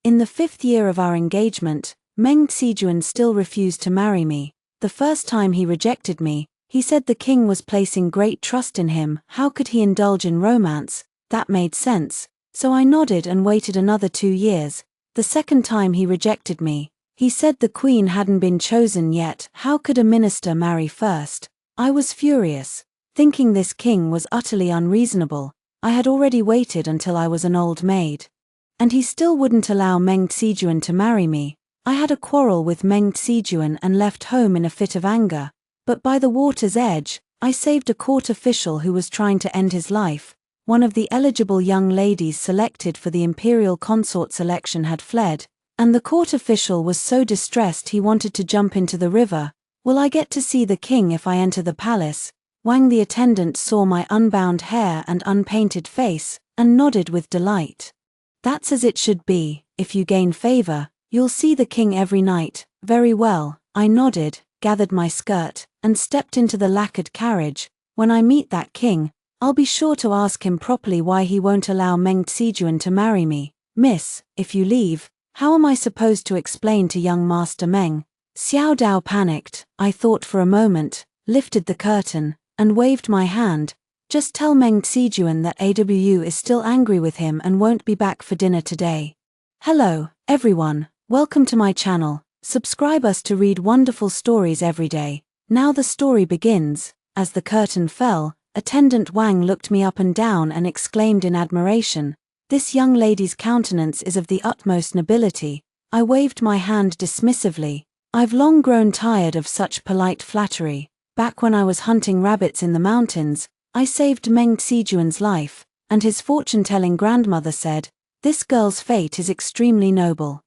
In the 5th year of our engagement, Meng Xijuan still refused to marry me. The first time he rejected me, he said the king was placing great trust in him. How could he indulge in romance? That made sense. So I nodded and waited another 2 years. The second time he rejected me, he said the queen hadn't been chosen yet. How could a minister marry first? I was furious, thinking this king was utterly unreasonable. I had already waited until I was an old maid. And he still wouldn't allow Meng Xijuan to marry me. I had a quarrel with Meng Xijuan and left home in a fit of anger. But by the water's edge, I saved a court official who was trying to end his life. One of the eligible young ladies selected for the Imperial consort selection had fled, and the court official was so distressed he wanted to jump into the river. Will I get to see the king if I enter the palace? Wang the attendant saw my unbound hair and unpainted face, and nodded with delight. That's as it should be. If you gain favor, you'll see the king every night. Very well, I nodded, gathered my skirt, and stepped into the lacquered carriage. When I meet that king, I'll be sure to ask him properly why he won't allow Meng Xijuan to marry me. Miss, if you leave, how am I supposed to explain to young Master Meng? Xiao Dao panicked. I thought for a moment, lifted the curtain, and waved my hand. Just tell Meng Xijuan that AW is still angry with him and won't be back for dinner today. Hello, everyone. Welcome to my channel. Subscribe us to read wonderful stories every day. Now the story begins. As the curtain fell, Attendant Wang looked me up and down and exclaimed in admiration, "This young lady's countenance is of the utmost nobility." I waved my hand dismissively. I've long grown tired of such polite flattery. Back when I was hunting rabbits in the mountains, I saved Meng Xijuan's life, and his fortune-telling grandmother said, "This girl's fate is extremely noble."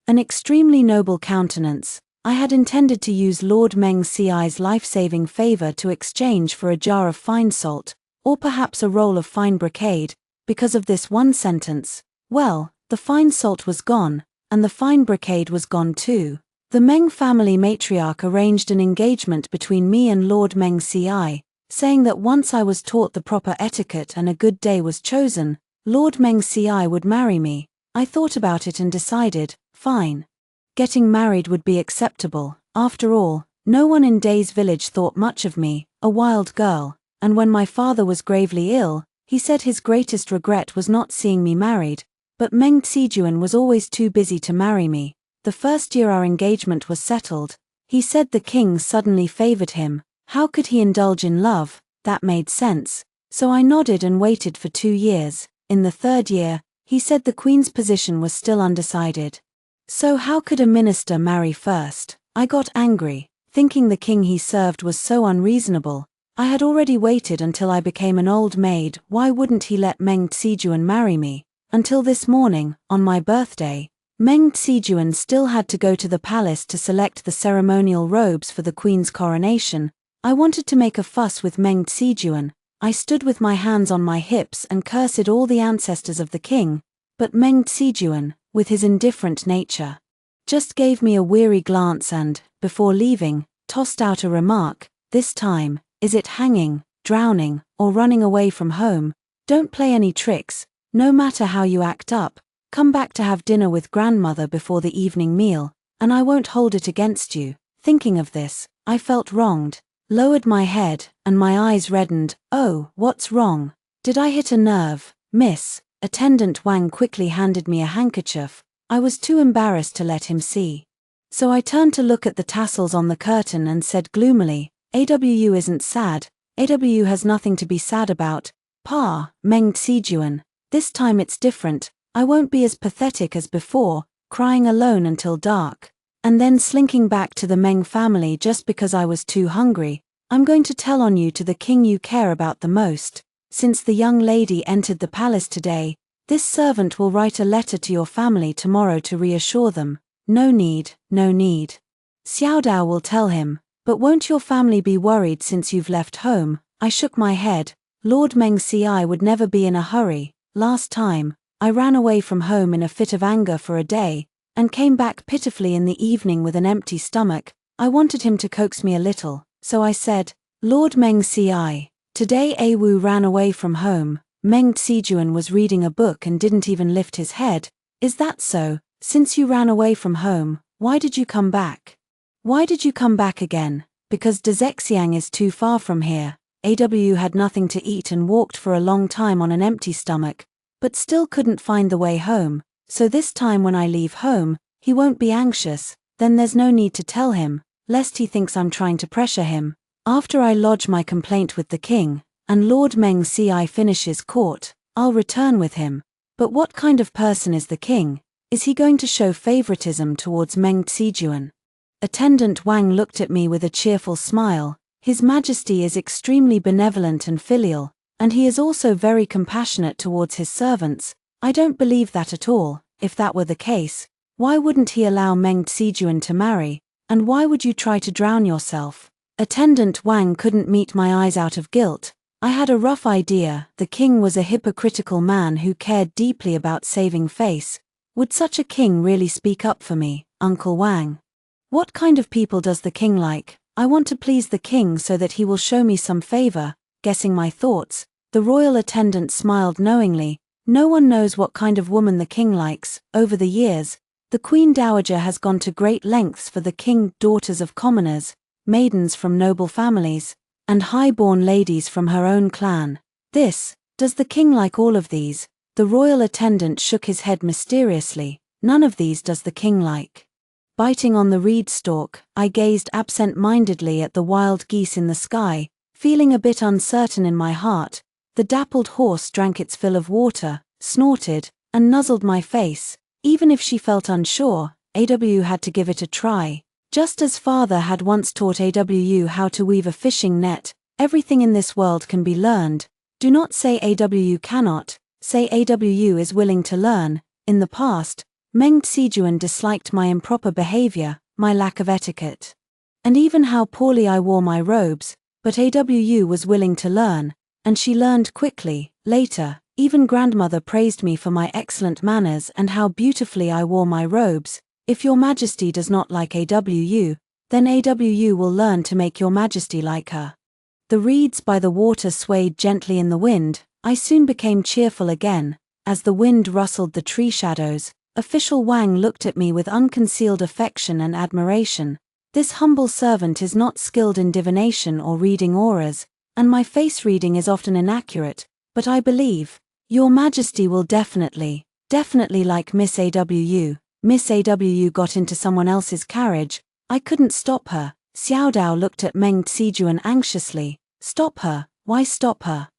An extremely noble countenance. I had intended to use Lord Meng Xi's life-saving favor to exchange for a jar of fine salt, or perhaps a roll of fine brocade, because of this one sentence. Well, the fine salt was gone, and the fine brocade was gone too. The Meng family matriarch arranged an engagement between me and Lord Meng Xi, saying that once I was taught the proper etiquette and a good day was chosen, Lord Meng Xi would marry me. I thought about it and decided, fine. Getting married would be acceptable. After all, no one in Day's village thought much of me, a wild girl, and when my father was gravely ill, he said his greatest regret was not seeing me married, but Meng Xijuan was always too busy to marry me. The first year our engagement was settled, he said the king suddenly favored him. How could he indulge in love? That made sense. So I nodded and waited for 2 years. In the 3rd year, he said the queen's position was still undecided. So how could a minister marry first? I got angry, thinking the king he served was so unreasonable. I had already waited until I became an old maid. Why wouldn't he let Meng Xijuan marry me? Until this morning, on my birthday, Meng Xijuan still had to go to the palace to select the ceremonial robes for the queen's coronation. I wanted to make a fuss with Meng Xijuan. I stood with my hands on my hips and cursed all the ancestors of the king, but Meng Xijuan, with his indifferent nature, just gave me a weary glance and, before leaving, tossed out a remark. This time, is it hanging, drowning, or running away from home? Don't play any tricks, no matter how you act up. Come back to have dinner with grandmother before the evening meal, and I won't hold it against you. Thinking of this, I felt wronged, lowered my head, and my eyes reddened. Oh, what's wrong? Did I hit a nerve? Miss, Attendant Wang quickly handed me a handkerchief. I was too embarrassed to let him see. So I turned to look at the tassels on the curtain and said gloomily, AW isn't sad. AW has nothing to be sad about. Pa, Meng Xijuan. This time it's different. I won't be as pathetic as before, crying alone until dark, and then slinking back to the Meng family just because I was too hungry. I'm going to tell on you to the king you care about the most. Since the young lady entered the palace today, this servant will write a letter to your family tomorrow to reassure them. No need, no need. Xiao Dao will tell him, but won't your family be worried since you've left home? I shook my head. Lord Meng Xi would never be in a hurry. Last time, I ran away from home in a fit of anger for a day, and came back pitifully in the evening with an empty stomach. I wanted him to coax me a little, so I said, Lord Meng Xi, today Awu ran away from home. Meng Xijuan was reading a book and didn't even lift his head. Is that so? Since you ran away from home, why did you come back? Why did you come back again? Because Xianxia is too far from here. AW had nothing to eat and walked for a long time on an empty stomach, but still couldn't find the way home, so this time when I leave home, he won't be anxious, then there's no need to tell him, lest he thinks I'm trying to pressure him. After I lodge my complaint with the king, and Lord Meng Ci finishes court, I'll return with him. But what kind of person is the king? Is he going to show favoritism towards Meng Xijuan? Attendant Wang looked at me with a cheerful smile. His Majesty is extremely benevolent and filial, and he is also very compassionate towards his servants. I don't believe that at all. If that were the case, why wouldn't he allow Meng Xijuan to marry, and why would you try to drown yourself? Attendant Wang couldn't meet my eyes out of guilt. I had a rough idea the king was a hypocritical man who cared deeply about saving face. Would such a king really speak up for me, Uncle Wang? What kind of people does the king like? I want to please the king so that he will show me some favor. Guessing my thoughts, the royal attendant smiled knowingly. No one knows what kind of woman the king likes. Over the years, the Queen Dowager has gone to great lengths for the king, daughters of commoners, maidens from noble families, and high-born ladies from her own clan. Does the king like all of these? The royal attendant shook his head mysteriously. None of these does the king like. Biting on the reed stalk, I gazed absent-mindedly at the wild geese in the sky, feeling a bit uncertain in my heart. The dappled horse drank its fill of water, snorted, and nuzzled my face. Even if she felt unsure, AW had to give it a try. Just as father had once taught AW how to weave a fishing net, everything in this world can be learned. Do not say AW cannot, say AW is willing to learn. In the past, Meng Xijuan disliked my improper behavior, my lack of etiquette, and even how poorly I wore my robes, but AW was willing to learn, and she learned quickly. Later, even grandmother praised me for my excellent manners and how beautifully I wore my robes. If your Majesty does not like AW, then AW will learn to make your Majesty like her. The reeds by the water swayed gently in the wind. I soon became cheerful again. As the wind rustled the tree shadows, Official Wang looked at me with unconcealed affection and admiration. This humble servant is not skilled in divination or reading auras, and my face reading is often inaccurate, but I believe, Your Majesty will definitely like Miss AW. Miss AW got into someone else's carriage. I couldn't stop her. Xiao Dao looked at Meng Xijuan anxiously. Stop her? Why stop her?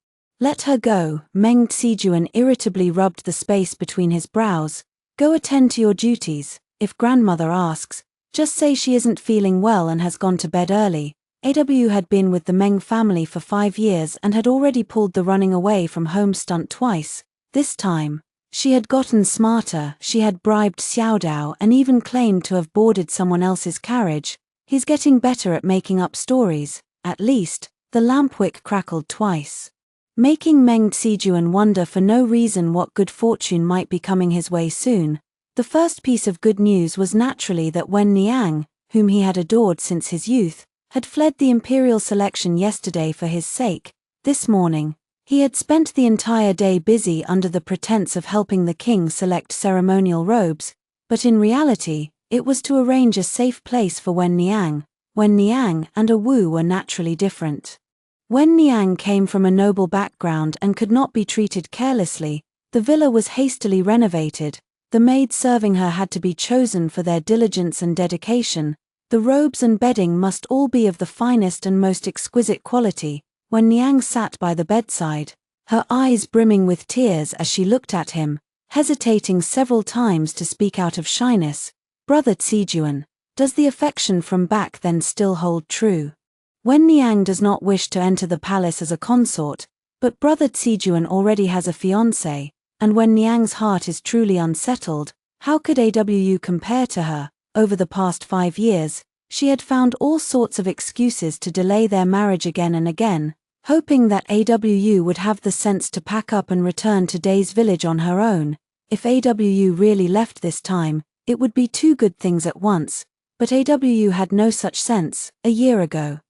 Let her go. Meng Xijuan irritably rubbed the space between his brows. Go attend to your duties. If grandmother asks, just say she isn't feeling well and has gone to bed early. AW had been with the Meng family for 5 years and had already pulled the running away from home stunt twice. This time, she had gotten smarter. She had bribed Xiao Dao and even claimed to have boarded someone else's carriage. He's getting better at making up stories. At least, the lampwick crackled twice, making Meng Xijuan wonder for no reason what good fortune might be coming his way soon. The first piece of good news was naturally that Wen Niang, whom he had adored since his youth, had fled the Imperial selection yesterday for his sake. This morning, he had spent the entire day busy under the pretense of helping the king select ceremonial robes, but in reality, it was to arrange a safe place for Wen Niang. Wen Niang and a Wu were naturally different. Wen Niang came from a noble background and could not be treated carelessly. The villa was hastily renovated. The maids serving her had to be chosen for their diligence and dedication. The robes and bedding must all be of the finest and most exquisite quality. When Niang sat by the bedside, her eyes brimming with tears as she looked at him, hesitating several times to speak out of shyness. Brother Xijuan, does the affection from back then still hold true? Wen Niang does not wish to enter the palace as a consort, but brother Xijuan already has a fiancé, and when Niang's heart is truly unsettled, how could AW compare to her? Over the past 5 years, she had found all sorts of excuses to delay their marriage again and again, hoping that AW would have the sense to pack up and return to Day's village on her own. If AW really left this time, it would be 2 good things at once, but AW had no such sense. A year ago,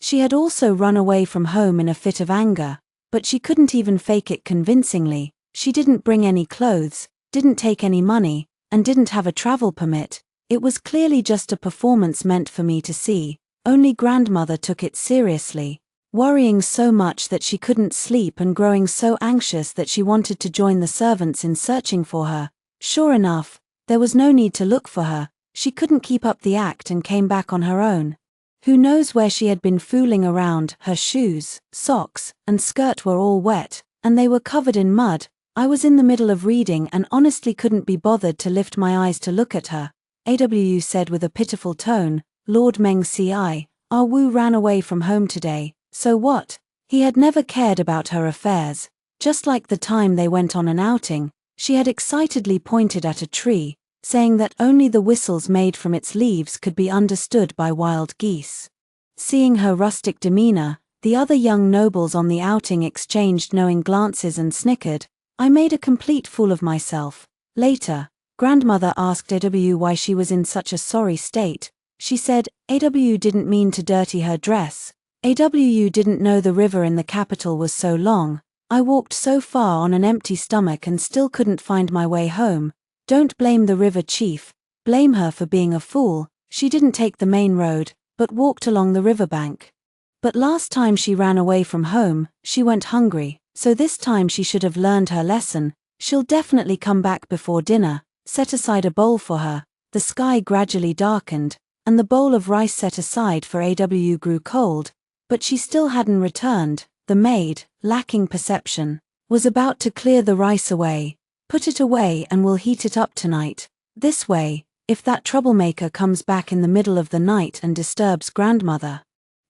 she had also run away from home in a fit of anger, but she couldn't even fake it convincingly. She didn't bring any clothes, didn't take any money, and didn't have a travel permit. It was clearly just a performance meant for me to see. Only grandmother took it seriously, worrying so much that she couldn't sleep and growing so anxious that she wanted to join the servants in searching for her. Sure enough, there was no need to look for her. She couldn't keep up the act and came back on her own. Who knows where she had been fooling around? Her shoes, socks, and skirt were all wet, and they were covered in mud. I was in the middle of reading and honestly couldn't be bothered to lift my eyes to look at her. AW said with a pitiful tone, Lord Meng-Ci, our Wu ran away from home today, so what? He had never cared about her affairs. Just like the time they went on an outing, she had excitedly pointed at a tree, saying that only the whistles made from its leaves could be understood by wild geese. Seeing her rustic demeanor, the other young nobles on the outing exchanged knowing glances and snickered. I made a complete fool of myself. Later, grandmother asked AW why she was in such a sorry state. She said, AW didn't mean to dirty her dress. AW didn't know the river in the capital was so long. I walked so far on an empty stomach and still couldn't find my way home. Don't blame the river chief, blame her for being a fool. She didn't take the main road, but walked along the riverbank. But last time she ran away from home, she went hungry, so this time she should have learned her lesson. She'll definitely come back before dinner. Set aside a bowl for her. The sky gradually darkened, and the bowl of rice set aside for AW grew cold, but she still hadn't returned. The maid, lacking perception, was about to clear the rice away. Put it away and we'll heat it up tonight. This way, if that troublemaker comes back in the middle of the night and disturbs grandmother,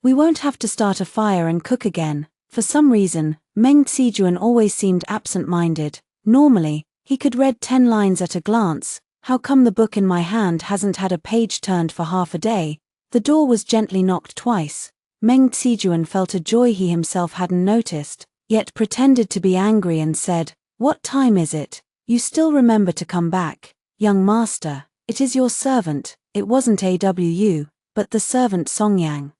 we won't have to start a fire and cook again. For some reason, Meng Xijuan always seemed absent-minded. Normally, he could read 10 lines at a glance. How come the book in my hand hasn't had a page turned for half a day? The door was gently knocked twice. Meng Xijuan felt a joy he himself hadn't noticed, yet pretended to be angry and said, What time is it? You still remember to come back, young master. It is your servant. It wasn't AW, but the servant Songyang.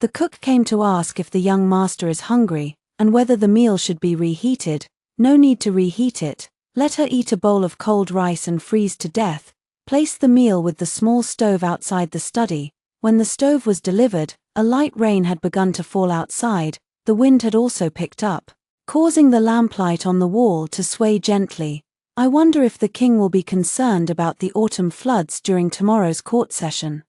The cook came to ask if the young master is hungry, and whether the meal should be reheated. No need to reheat it. Let her eat a bowl of cold rice and freeze to death. Place the meal with the small stove outside the study. When the stove was delivered, a light rain had begun to fall outside. The wind had also picked up, causing the lamplight on the wall to sway gently. I wonder if the king will be concerned about the autumn floods during tomorrow's court session.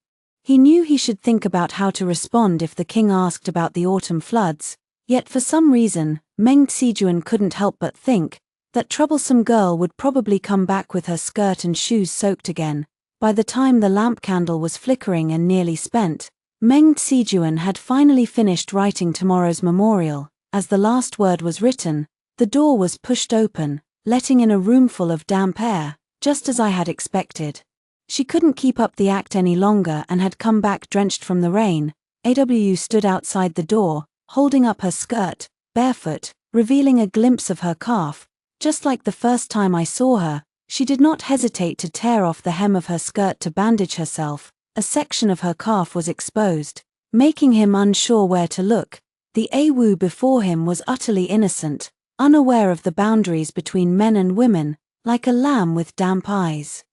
He knew he should think about how to respond if the king asked about the autumn floods, yet for some reason, Meng Xijuan couldn't help but think that troublesome girl would probably come back with her skirt and shoes soaked again. By the time the lamp candle was flickering and nearly spent, Meng Xijuan had finally finished writing tomorrow's memorial. As the last word was written, the door was pushed open, letting in a roomful of damp air, just as I had expected. She couldn't keep up the act any longer and had come back drenched from the rain. AW stood outside the door, holding up her skirt, barefoot, revealing a glimpse of her calf. Just like the first time I saw her, she did not hesitate to tear off the hem of her skirt to bandage herself. A section of her calf was exposed, making him unsure where to look. The Awu before him was utterly innocent, unaware of the boundaries between men and women, like a lamb with damp eyes.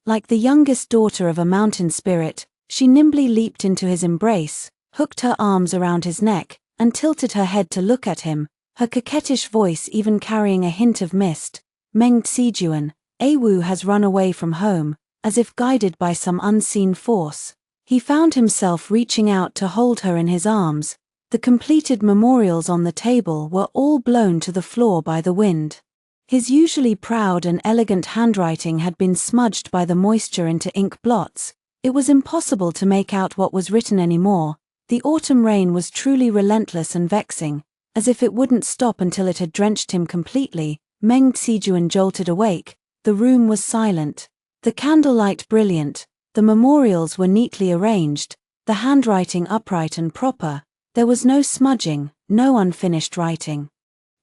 Like the youngest daughter of a mountain spirit, she nimbly leaped into his embrace, hooked her arms around his neck, and tilted her head to look at him, her coquettish voice even carrying a hint of mist. Meng Xijuan, Awu has run away from home, as if guided by some unseen force. He found himself reaching out to hold her in his arms. The completed memorials on the table were all blown to the floor by the wind. His usually proud and elegant handwriting had been smudged by the moisture into ink blots. It was impossible to make out what was written anymore. The autumn rain was truly relentless and vexing, as if it wouldn't stop until it had drenched him completely. Meng Xijuan jolted awake. The room was silent, the candlelight brilliant, the memorials were neatly arranged, the handwriting upright and proper. There was no smudging, no unfinished writing.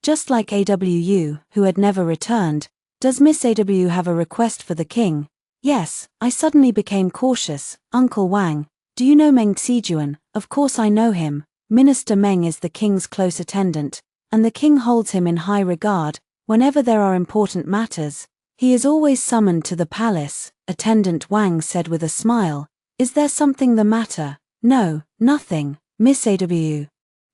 Just like AWU, who had never returned. Does Miss AW have a request for the king? Yes, I suddenly became cautious. Uncle Wang, do you know Meng Xijuan? Of course I know him. Minister Meng is the king's close attendant, and the king holds him in high regard. Whenever there are important matters, he is always summoned to the palace. Attendant Wang said with a smile. Is there something the matter? No, nothing, Miss AW.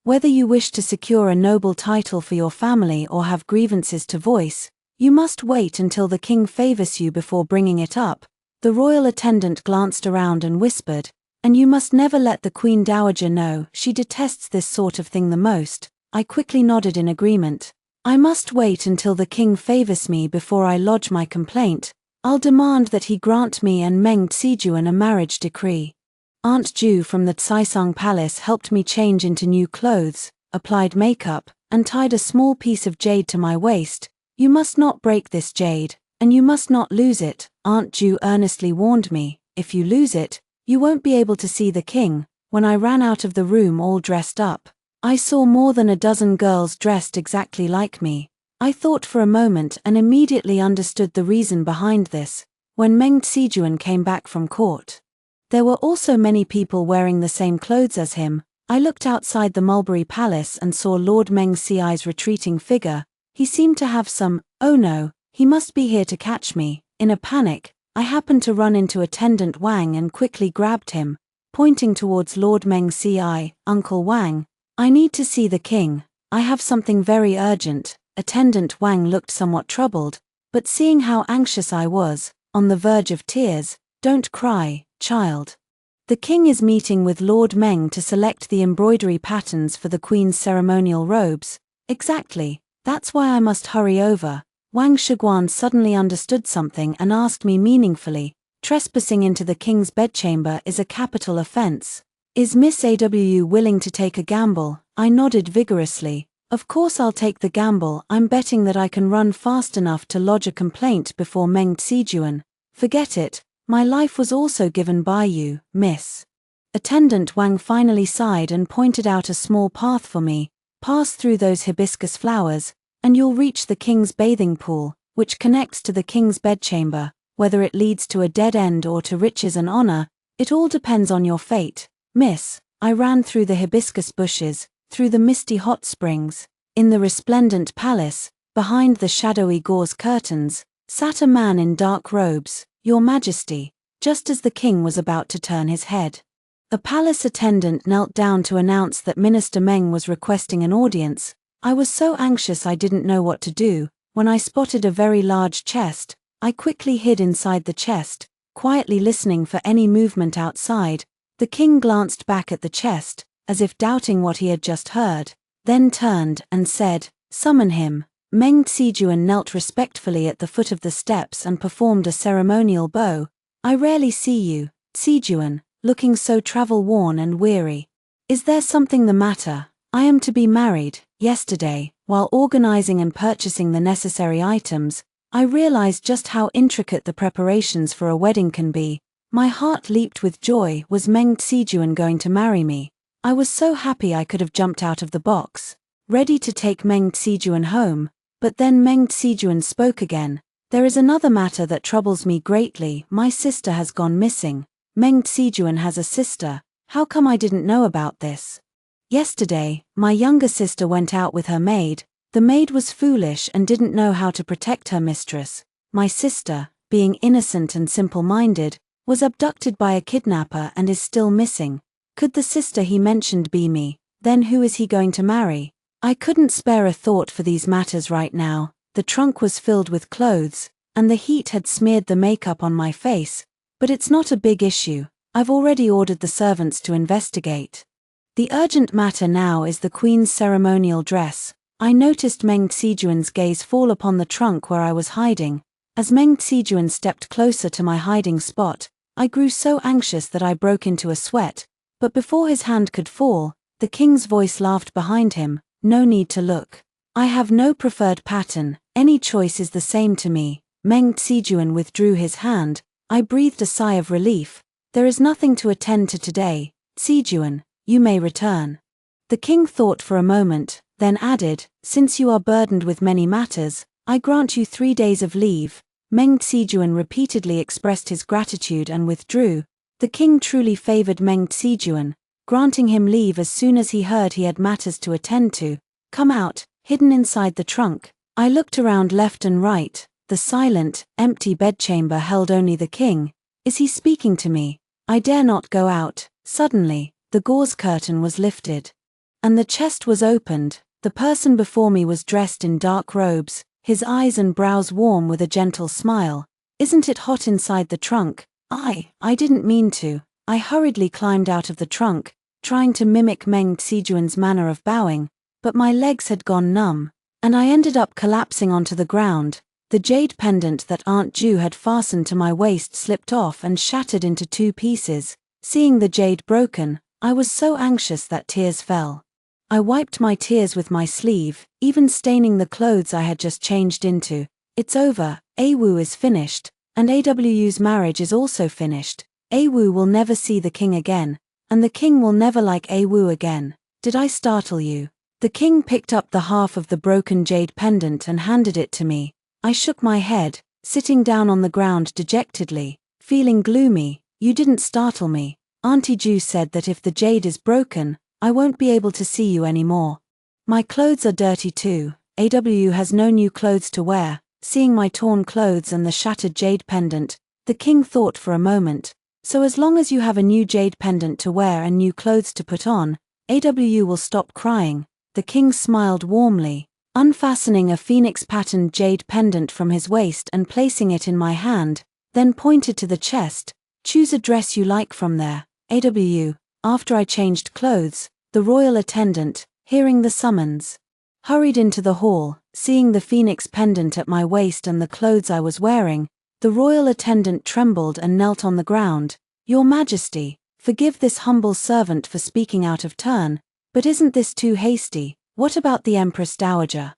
Whether you wish to secure a noble title for your family or have grievances to voice, you must wait until the king favors you before bringing it up. The royal attendant glanced around and whispered, and you must never let the Queen Dowager know. She detests this sort of thing the most. I quickly nodded in agreement. I must wait until the king favors me before I lodge my complaint. I'll demand that he grant me and Meng Xijuan a marriage decree. Aunt Ju from the Caisang Palace helped me change into new clothes, applied makeup, and tied a small piece of jade to my waist. You must not break this jade, and you must not lose it, Aunt Ju earnestly warned me. If you lose it, you won't be able to see the king. When I ran out of the room all dressed up, I saw more than a dozen girls dressed exactly like me. I thought for a moment and immediately understood the reason behind this. When Meng Xijuan came back from court, there were also many people wearing the same clothes as him. I looked outside the Mulberry Palace and saw Lord Meng Xi's retreating figure. He seemed to have some, oh no, he must be here to catch me. In a panic, I happened to run into Attendant Wang and quickly grabbed him, pointing towards Lord Meng Xi. Uncle Wang, I need to see the king. I have something very urgent. Attendant Wang looked somewhat troubled, but seeing how anxious I was, on the verge of tears, don't cry, child. The king is meeting with Lord Meng to select the embroidery patterns for the queen's ceremonial robes. Exactly, that's why I must hurry over. Wang Shiguan suddenly understood something and asked me meaningfully, trespassing into the king's bedchamber is a capital offense. Is Miss AW willing to take a gamble? I nodded vigorously. Of course I'll take the gamble. I'm betting that I can run fast enough to lodge a complaint before Meng Xijuan. Forget it, my life was also given by you, miss. Attendant Wang finally sighed and pointed out a small path for me. Pass through those hibiscus flowers, and you'll reach the king's bathing pool, which connects to the king's bedchamber. Whether it leads to a dead end or to riches and honor, it all depends on your fate, miss. I ran through the hibiscus bushes, through the misty hot springs. In the resplendent palace, behind the shadowy gauze curtains, sat a man in dark robes. Your Majesty, just as the king was about to turn his head. A palace attendant knelt down to announce that Minister Meng was requesting an audience. I was so anxious I didn't know what to do. When I spotted a very large chest, I quickly hid inside the chest, quietly listening for any movement outside. The king glanced back at the chest, as if doubting what he had just heard, then turned and said, "Summon him." Meng Xijuan knelt respectfully at the foot of the steps and performed a ceremonial bow. I rarely see you, Xijuan, looking so travel-worn and weary. Is there something the matter? I am to be married. Yesterday, while organizing and purchasing the necessary items, I realized just how intricate the preparations for a wedding can be. My heart leaped with joy. Was Meng Xijuan going to marry me? I was so happy I could have jumped out of the box, ready to take Meng Xijuan home. But then Meng Xijuan spoke again. There is another matter that troubles me greatly. My sister has gone missing. Meng Xijuan has a sister. How come I didn't know about this? Yesterday, my younger sister went out with her maid. The maid was foolish and didn't know how to protect her mistress. My sister, being innocent and simple-minded, was abducted by a kidnapper and is still missing. Could the sister he mentioned be me? Then who is he going to marry? I couldn't spare a thought for these matters right now. The trunk was filled with clothes, and the heat had smeared the makeup on my face. But it's not a big issue. I've already ordered the servants to investigate. The urgent matter now is the queen's ceremonial dress. I noticed Meng Xijuan's gaze fall upon the trunk where I was hiding. As Meng Xijuan stepped closer to my hiding spot, I grew so anxious that I broke into a sweat. But before his hand could fall, the king's voice laughed behind him. No need to look. I have no preferred pattern, any choice is the same to me. Meng Xijuan withdrew his hand. I breathed a sigh of relief. There is nothing to attend to today. Xijuan, you may return. The king thought for a moment, then added, since you are burdened with many matters, I grant you 3 days of leave. Meng Xijuan repeatedly expressed his gratitude and withdrew. The king truly favored Meng Xijuan, granting him leave as soon as he heard he had matters to attend to. Come out, hidden inside the trunk. I looked around left and right, The silent, empty bedchamber held only the king. Is he speaking to me? I dare not go out. Suddenly, the gauze curtain was lifted. And the chest was opened. The person before me was dressed in dark robes, his eyes and brows warm with a gentle smile. Isn't it hot inside the trunk? I didn't mean to. I hurriedly climbed out of the trunk, trying to mimic Meng Xijuan's manner of bowing, but my legs had gone numb, and I ended up collapsing onto the ground. The jade pendant that Aunt Ju had fastened to my waist slipped off and shattered into 2 pieces. Seeing the jade broken, I was so anxious that tears fell. I wiped my tears with my sleeve, even staining the clothes I had just changed into. It's over, Awu is finished, and AWU's marriage is also finished. Awu will never see the king again, and the king will never like Awu again. Did I startle you? The king picked up the half of the broken jade pendant and handed it to me. I shook my head, sitting down on the ground dejectedly, feeling gloomy. You didn't startle me. Auntie Ju said that if the jade is broken, I won't be able to see you anymore. My clothes are dirty too. AW has no new clothes to wear. Seeing my torn clothes and the shattered jade pendant, the king thought for a moment. So as long as you have a new jade pendant to wear and new clothes to put on, AW will stop crying. The king smiled warmly, unfastening a phoenix-patterned jade pendant from his waist and placing it in my hand, then pointed to the chest. Choose a dress you like from there, AW. After I changed clothes, the royal attendant, hearing the summons, hurried into the hall. Seeing the phoenix pendant at my waist and the clothes I was wearing, the royal attendant trembled and knelt on the ground. Your Majesty, forgive this humble servant for speaking out of turn, but isn't this too hasty? What about the Empress Dowager?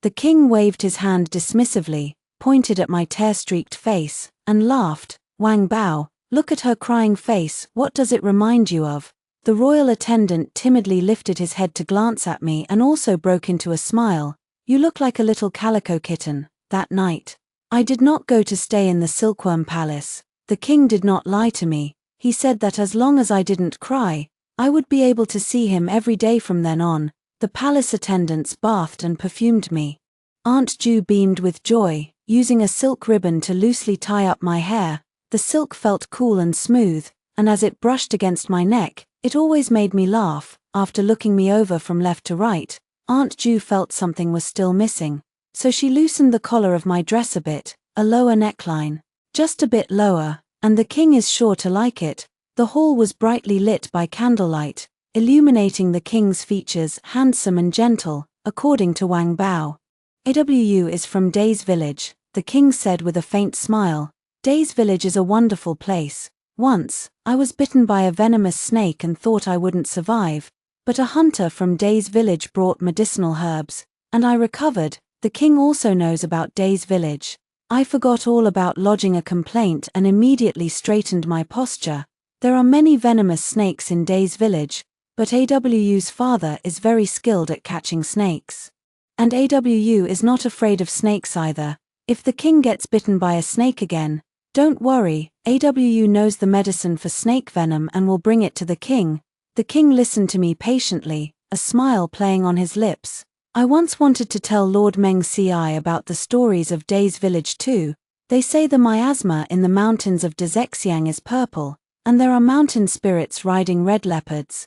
The king waved his hand dismissively, pointed at my tear-streaked face, and laughed. Wang Bao, look at her crying face, what does it remind you of? The royal attendant timidly lifted his head to glance at me and also broke into a smile. You look like a little calico kitten. That night, I did not go to stay in the Silkworm Palace. The king did not lie to me. He said that as long as I didn't cry, I would be able to see him every day from then on. The palace attendants bathed and perfumed me. Aunt Ju beamed with joy, using a silk ribbon to loosely tie up my hair. The silk felt cool and smooth, and as it brushed against my neck, it always made me laugh. After looking me over from left to right, Aunt Ju felt something was still missing, so she loosened the collar of my dress a bit, a lower neckline, just a bit lower, and the king is sure to like it. The hall was brightly lit by candlelight, illuminating the king's features handsome and gentle, according to Wang Bao. AWU is from Day's village, the king said with a faint smile. Day's village is a wonderful place. Once, I was bitten by a venomous snake and thought I wouldn't survive, but a hunter from Day's village brought medicinal herbs, and I recovered. The king also knows about Day's village. I forgot all about lodging a complaint and immediately straightened my posture. There are many venomous snakes in Day's village, but AWU's father is very skilled at catching snakes. And AWU is not afraid of snakes either. If the king gets bitten by a snake again, don't worry, AWU knows the medicine for snake venom and will bring it to the king. The king listened to me patiently, a smile playing on his lips. I once wanted to tell Lord Meng Ci about the stories of Day's village too. They say the miasma in the mountains of Xianxia is purple, and there are mountain spirits riding red leopards.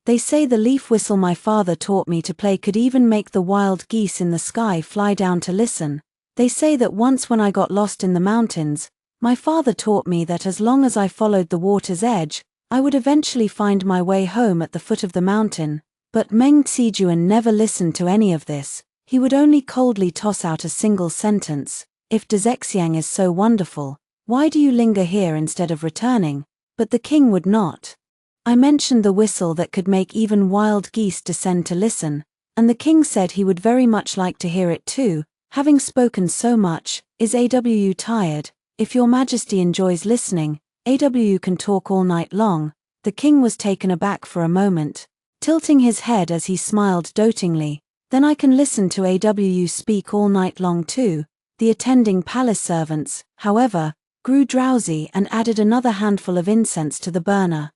They say the leaf whistle my father taught me to play could even make the wild geese in the sky fly down to listen. They say that once when I got lost in the mountains, my father taught me that as long as I followed the water's edge, I would eventually find my way home at the foot of the mountain. But Meng Xijuan never listened to any of this. He would only coldly toss out a single sentence. If Xianxia is so wonderful, why do you linger here instead of returning? But the king would not. I mentioned the whistle that could make even wild geese descend to listen, and the king said he would very much like to hear it too. Having spoken so much, is AWU tired? If your majesty enjoys listening, AWU can talk all night long. The king was taken aback for a moment, tilting his head as he smiled dotingly. Then I can listen to AWU speak all night long too. The attending palace servants, however, grew drowsy and added another handful of incense to the burner.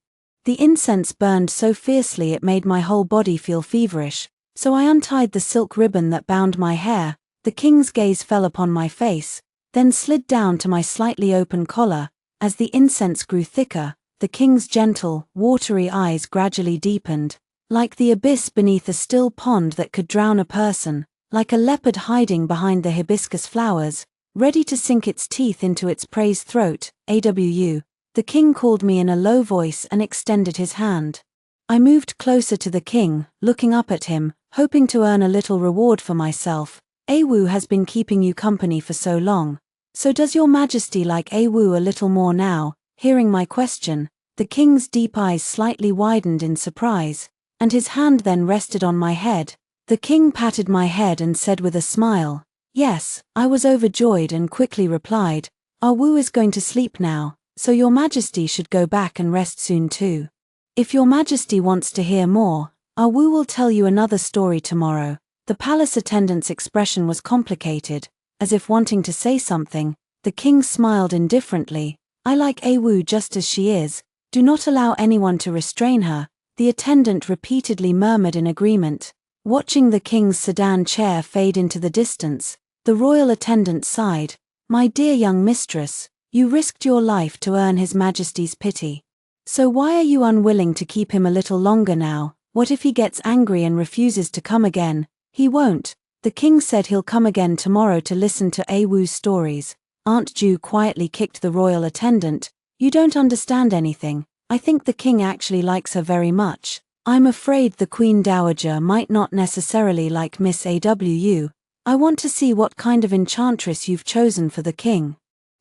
The incense burned so fiercely it made my whole body feel feverish, so I untied the silk ribbon that bound my hair. The king's gaze fell upon my face. then slid down to my slightly open collar. As the incense grew thicker, the king's gentle, watery eyes gradually deepened, like the abyss beneath a still pond that could drown a person, like a leopard hiding behind the hibiscus flowers, ready to sink its teeth into its prey's throat. "AW." The king called me in a low voice and extended his hand. I moved closer to the king, looking up at him, hoping to earn a little reward for myself. "Awu has been keeping you company for so long. So does your majesty like Awu a little more now?" Hearing my question, the king's deep eyes slightly widened in surprise, and his hand then rested on my head. The king patted my head and said with a smile, "Yes." I was overjoyed and quickly replied, "Awu is going to sleep now, so your majesty should go back and rest soon too. If your majesty wants to hear more, Awu will tell you another story tomorrow." The palace attendant's expression was complicated, as if wanting to say something. The king smiled indifferently. "I like Awu just as she is. Do not allow anyone to restrain her." The attendant repeatedly murmured in agreement. Watching the king's sedan chair fade into the distance, the royal attendant sighed. "My dear young mistress, you risked your life to earn His Majesty's pity. So why are you unwilling to keep him a little longer now? What if he gets angry and refuses to come again?" "He won't. The king said he'll come again tomorrow to listen to Awu's stories." Aunt Ju quietly kicked the royal attendant. "You don't understand anything. I think the king actually likes her very much. I'm afraid the Queen Dowager might not necessarily like Miss AW. I want to see what kind of enchantress you've chosen for the king,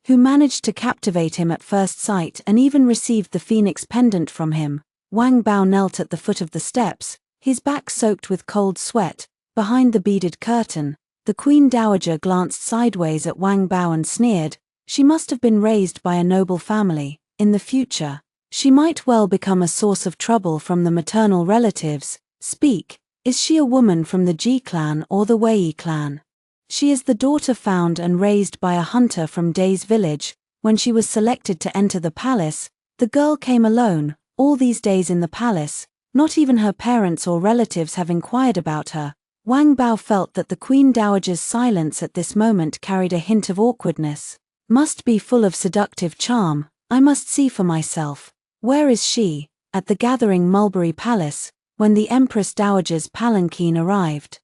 who managed to captivate him at first sight and even received the phoenix pendant from him." Wang Bao knelt at the foot of the steps, his back soaked with cold sweat. Behind the beaded curtain, the Queen Dowager glanced sideways at Wang Bao and sneered. She must have been raised by a noble family. In the future, she might well become a source of trouble from the maternal relatives. "Speak. Is she a woman from the Ji clan or the Wei clan?" "She is the daughter found and raised by a hunter from Day's village. When she was selected to enter the palace, the girl came alone. All these days in the palace, not even her parents or relatives have inquired about her." Wang Bao felt that the Queen Dowager's silence at this moment carried a hint of awkwardness. "Must be full of seductive charm. I must see for myself." "Where is she?" "At the gathering Mulberry Palace, when the Empress Dowager's palanquin arrived."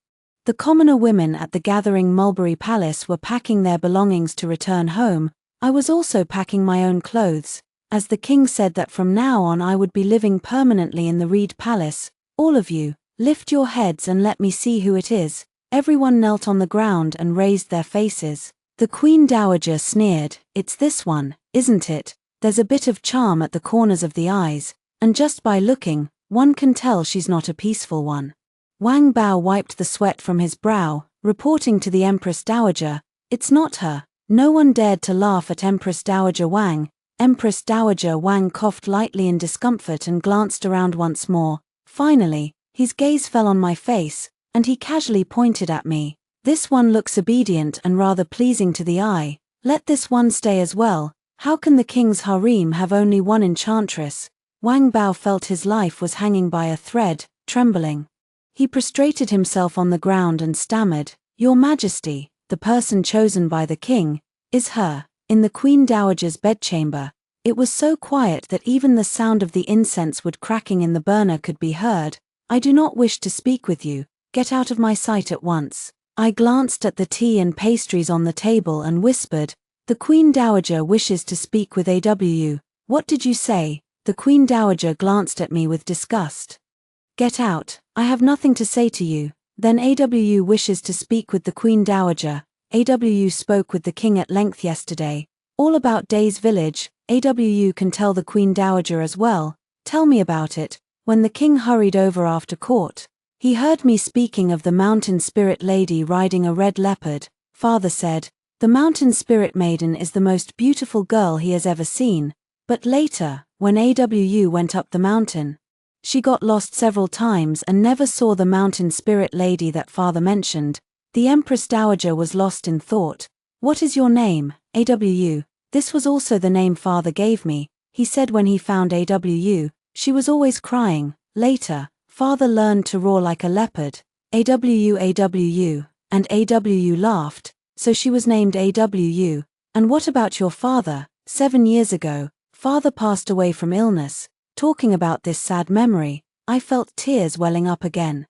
The commoner women at the gathering Mulberry Palace were packing their belongings to return home. I was also packing my own clothes, as the king said that from now on I would be living permanently in the Reed Palace. "All of you, lift your heads and let me see who it is." Everyone knelt on the ground and raised their faces. The Queen Dowager sneered. "It's this one, isn't it? There's a bit of charm at the corners of the eyes, and just by looking, one can tell she's not a peaceful one." Wang Bao wiped the sweat from his brow, reporting to the Empress Dowager, "It's not her." No one dared to laugh at Empress Dowager Wang. Empress Dowager Wang coughed lightly in discomfort and glanced around once more. Finally, his gaze fell on my face, and he casually pointed at me. "This one looks obedient and rather pleasing to the eye. Let this one stay as well. How can the king's harem have only one enchantress?" Wang Bao felt his life was hanging by a thread, trembling. He prostrated himself on the ground and stammered, "Your Majesty, the person chosen by the king, is her." In the Queen Dowager's bedchamber, it was so quiet that even the sound of the incense wood cracking in the burner could be heard. "I do not wish to speak with you. Get out of my sight at once." I glanced at the tea and pastries on the table and whispered, "The Queen Dowager wishes to speak with AW." "What did you say?" The Queen Dowager glanced at me with disgust. "Get out, I have nothing to say to you." "Then AW wishes to speak with the Queen Dowager." "AW spoke with the king at length yesterday. All about Day's village." "AW can tell the Queen Dowager as well." "Tell me about it." When the king hurried over after court, he heard me speaking of the mountain spirit lady riding a red leopard. Father said, "The mountain spirit maiden is the most beautiful girl he has ever seen." But later, when AW went up the mountain, she got lost several times and never saw the mountain spirit lady that father mentioned. The Empress Dowager was lost in thought. "What is your name?" "AW." This was also the name father gave me. He said when he found AW, she was always crying. Later, father learned to roar like a leopard. "AW, AW," and AW laughed, so she was named AW. And what about your father? 7 years ago, father passed away from illness. Talking about this sad memory, I felt tears welling up again.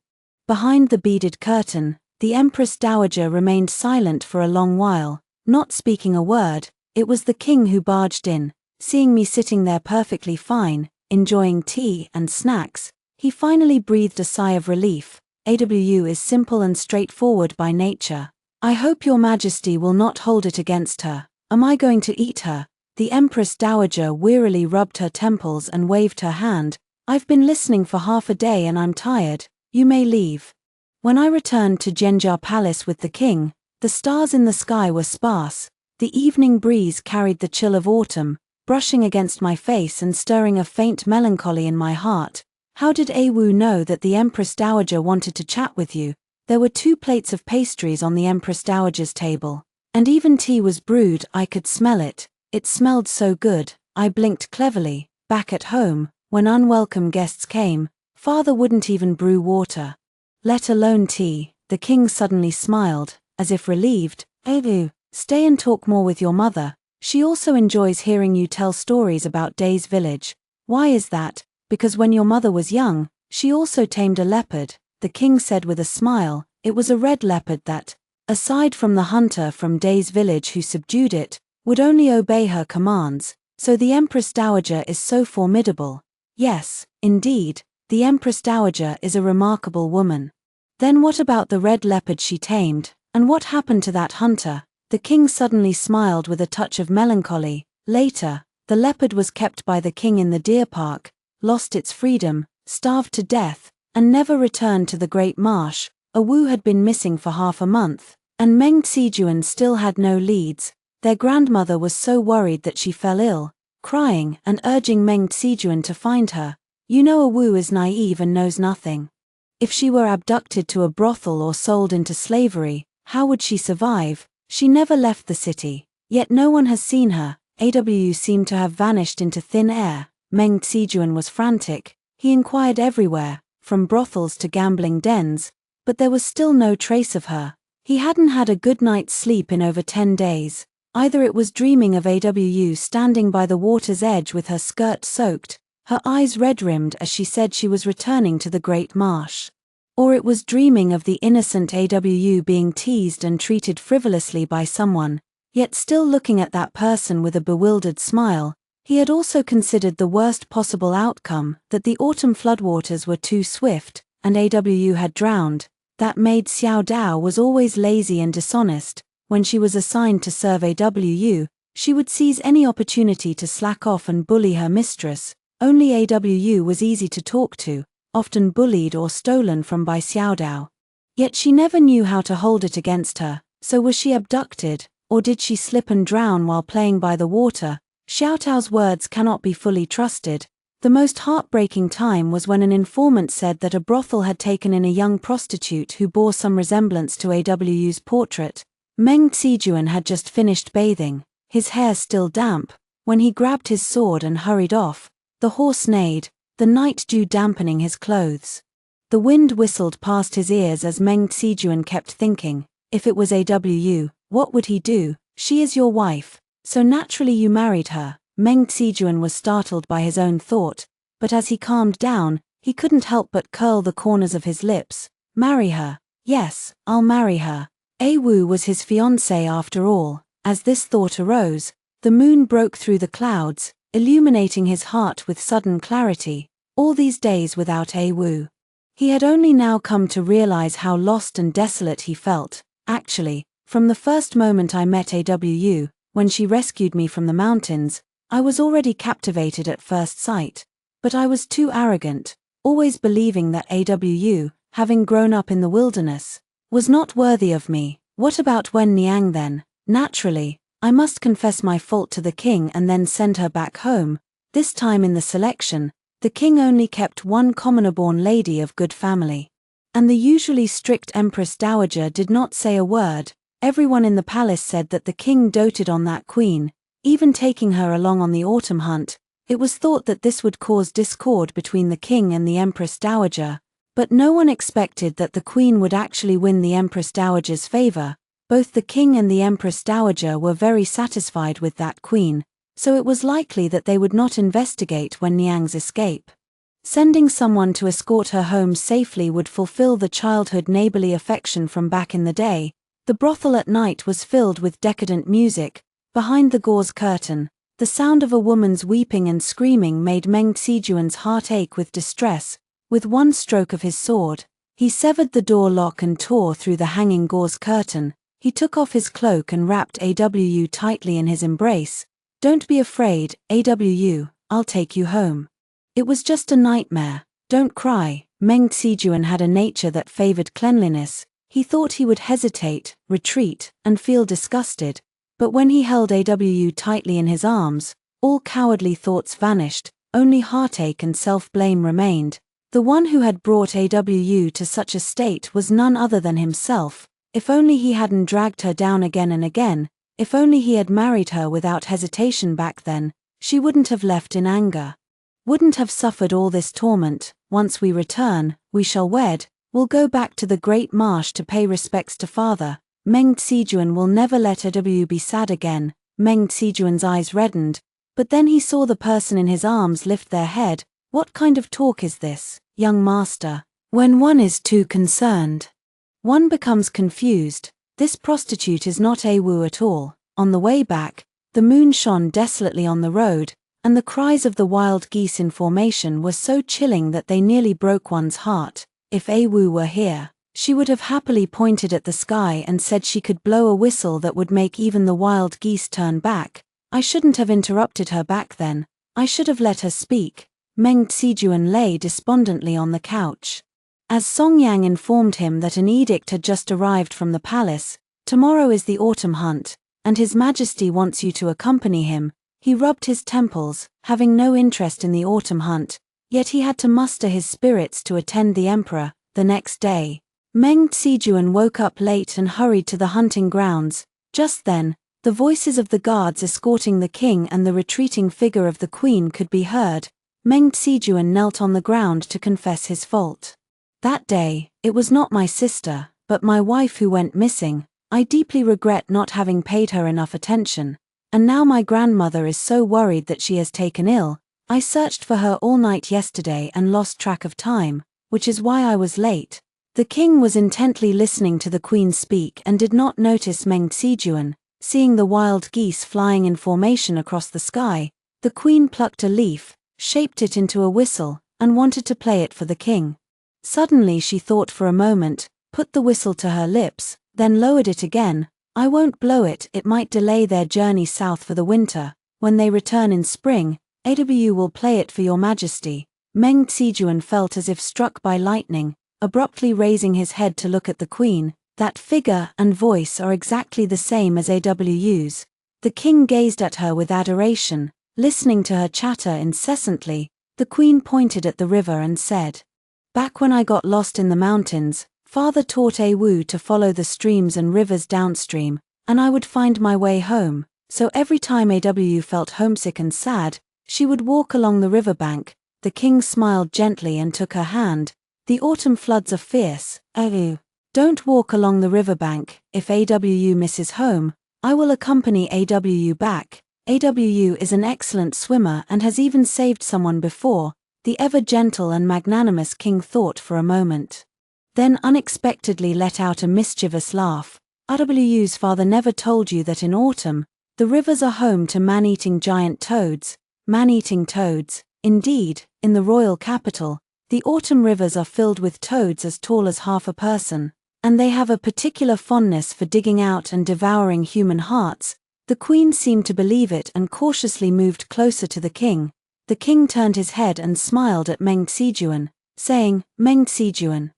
Behind the beaded curtain, the Empress Dowager remained silent for a long while, not speaking a word. It was the king who barged in. Seeing me sitting there perfectly fine, enjoying tea and snacks, he finally breathed a sigh of relief. AW is simple and straightforward by nature. I hope your majesty will not hold it against her. Am I going to eat her? The Empress Dowager wearily rubbed her temples and waved her hand. I've been listening for half a day and I'm tired. You may leave. When I returned to Xianxia Palace with the king, the stars in the sky were sparse. The evening breeze carried the chill of autumn, brushing against my face and stirring a faint melancholy in my heart. How did Awu know that the Empress Dowager wanted to chat with you? There were 2 plates of pastries on the Empress Dowager's table. And even tea was brewed. I could smell it. It smelled so good. I blinked cleverly. Back at home, when unwelcome guests came, father wouldn't even brew water, let alone tea. The king suddenly smiled, as if relieved. Awu, stay and talk more with your mother. She also enjoys hearing you tell stories about Day's village. Why is that? Because when your mother was young, she also tamed a leopard, the king said with a smile. It was a red leopard that, aside from the hunter from Day's village who subdued it, would only obey her commands. So the Empress Dowager is so formidable. Yes, indeed, the Empress Dowager is a remarkable woman. Then what about the red leopard she tamed, and what happened to that hunter? The king suddenly smiled with a touch of melancholy. Later, the leopard was kept by the king in the deer park, lost its freedom, starved to death, and never returned to the great marsh. Awu had been missing for half a month, and Meng Xijuan still had no leads. Their grandmother was so worried that she fell ill, crying and urging Meng Xijuan to find her. You know Awu is naive and knows nothing. If she were abducted to a brothel or sold into slavery, how would she survive? She never left the city, yet no one has seen her. AW seemed to have vanished into thin air. Meng Xijuan was frantic. He inquired everywhere, from brothels to gambling dens, but there was still no trace of her. He hadn't had a good night's sleep in over 10 days. Either it was dreaming of AW standing by the water's edge with her skirt soaked, her eyes red-rimmed as she said she was returning to the great marsh, or it was dreaming of the innocent AW being teased and treated frivolously by someone, yet still looking at that person with a bewildered smile. He had also considered the worst possible outcome, that the autumn floodwaters were too swift, and AW had drowned. That maid Xiao Dao was always lazy and dishonest. When she was assigned to serve AW, she would seize any opportunity to slack off and bully her mistress. Only AW was easy to talk to, often bullied or stolen from by Xiao Dao. Yet she never knew how to hold it against her. So was she abducted, or did she slip and drown while playing by the water? Xiao Dao's words cannot be fully trusted. The most heartbreaking time was when an informant said that a brothel had taken in a young prostitute who bore some resemblance to AW's portrait. Meng Xijuan had just finished bathing, his hair still damp, when he grabbed his sword and hurried off. The horse neighed, the night dew dampening his clothes. The wind whistled past his ears as Meng Xijuan kept thinking, if it was AW, what would he do? She is your wife, so naturally you married her. Meng Xijuan was startled by his own thought, but as he calmed down, he couldn't help but curl the corners of his lips. Marry her? Yes, I'll marry her. Awu was his fiancée after all. As this thought arose, the moon broke through the clouds, illuminating his heart with sudden clarity. All these days without Awu, he had only now come to realize how lost and desolate he felt. Actually, from the first moment I met AW, when she rescued me from the mountains, I was already captivated at first sight. But I was too arrogant, always believing that AW, having grown up in the wilderness, was not worthy of me. What about Wen Niang then? Naturally, I must confess my fault to the king and then send her back home. This time in the selection, the king only kept one commoner-born lady of good family. And the usually strict Empress Dowager did not say a word. Everyone in the palace said that the king doted on that queen, even taking her along on the autumn hunt. It was thought that this would cause discord between the king and the Empress Dowager, but no one expected that the queen would actually win the Empress Dowager's favor. Both the king and the Empress Dowager were very satisfied with that queen, so it was likely that they would not investigate when Niang's escape. Sending someone to escort her home safely would fulfill the childhood neighborly affection from back in the day. The brothel at night was filled with decadent music. Behind the gauze curtain, the sound of a woman's weeping and screaming made Meng Xijuan's heart ache with distress. With one stroke of his sword, he severed the door lock and tore through the hanging gauze curtain. He took off his cloak and wrapped AW tightly in his embrace. "Don't be afraid, AW, I'll take you home. It was just a nightmare, don't cry." Meng Xijuan had a nature that favored cleanliness. He thought he would hesitate, retreat, and feel disgusted. But when he held AW tightly in his arms, all cowardly thoughts vanished, only heartache and self-blame remained. The one who had brought AW to such a state was none other than himself. If only he hadn't dragged her down again and again, if only he had married her without hesitation back then, she wouldn't have left in anger. Wouldn't have suffered all this torment. "Once we return, we shall wed, we'll go back to the Great Marsh to pay respects to father. Meng Xijuan will never let AW be sad again." Meng Xijuan's eyes reddened, but then he saw the person in his arms lift their head. "What kind of talk is this, young master? When one is too concerned, one becomes confused. This prostitute is not AW at all." On the way back, the moon shone desolately on the road, and the cries of the wild geese in formation were so chilling that they nearly broke one's heart. If AW were here, she would have happily pointed at the sky and said she could blow a whistle that would make even the wild geese turn back. I shouldn't have interrupted her back then. I should have let her speak. Meng Xijuan lay despondently on the couch. As Songyang informed him that an edict had just arrived from the palace, "Tomorrow is the autumn hunt, and His Majesty wants you to accompany him," he rubbed his temples, having no interest in the autumn hunt, yet he had to muster his spirits to attend the emperor. The next day, Meng Xijuan woke up late and hurried to the hunting grounds. Just then, the voices of the guards escorting the king and the retreating figure of the queen could be heard. Meng Xijuan knelt on the ground to confess his fault. "That day, it was not my sister, but my wife who went missing. I deeply regret not having paid her enough attention. And now my grandmother is so worried that she has taken ill. I searched for her all night yesterday and lost track of time, which is why I was late." The king was intently listening to the queen speak and did not notice Meng Xijuan. Seeing the wild geese flying in formation across the sky, the queen plucked a leaf, shaped it into a whistle, and wanted to play it for the king. Suddenly she thought for a moment, put the whistle to her lips, then lowered it again. "I won't blow it, it might delay their journey south for the winter. When they return in spring, AW will play it for your majesty." Meng Xijuan felt as if struck by lightning, abruptly raising his head to look at the queen. That figure and voice are exactly the same as AW's. The king gazed at her with adoration, listening to her chatter incessantly. The queen pointed at the river and said, "Back when I got lost in the mountains, father taught AW to follow the streams and rivers downstream, and I would find my way home. So every time AW felt homesick and sad, she would walk along the riverbank." The king smiled gently and took her hand. "The autumn floods are fierce, AW. Don't walk along the riverbank. If AW misses home, I will accompany AW back. AW is an excellent swimmer and has even saved someone before." The ever-gentle and magnanimous king thought for a moment, then unexpectedly let out a mischievous laugh. "AW's father never told you that in autumn, the rivers are home to man-eating giant toads." Man-eating toads, indeed, in the royal capital, the autumn rivers are filled with toads as tall as half a person, and they have a particular fondness for digging out and devouring human hearts. The queen seemed to believe it and cautiously moved closer to the king. The king turned his head and smiled at Meng Xijuan, saying, "Meng Xijuan,